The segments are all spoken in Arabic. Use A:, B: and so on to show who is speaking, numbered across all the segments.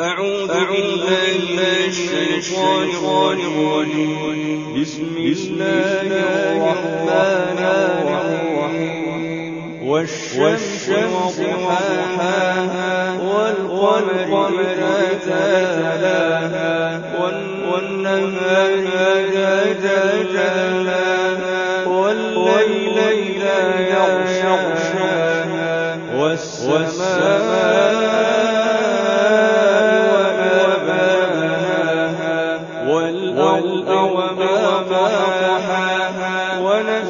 A: أعوذ بالله من الشيطان الرجيم. بسم الله الرحمن الرحيم. والشمس وضحاها والقمر إذا تلاها والنهار إذا جلاها والليل إذا يغشاها والسماء والأرض وما طحاها ونفس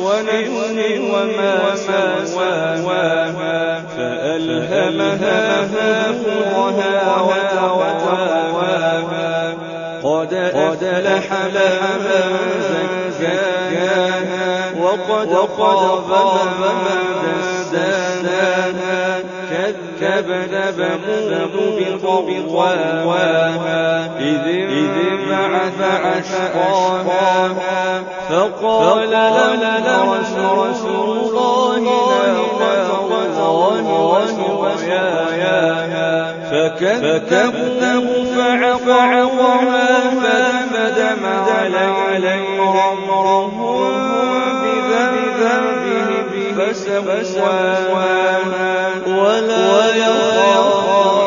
A: وما سواها فألهمها فجورها وتقواها قد أفلح من زكاها وقد خاب من دساها كذبت ثمود بطغواها إذ انبعث أشقاها فقال لهم رسول الله ناقة الله وسقياها فكذبوه فعقروها فدمدم عليهم ربهم بذنبهم فسواها ولا يخاف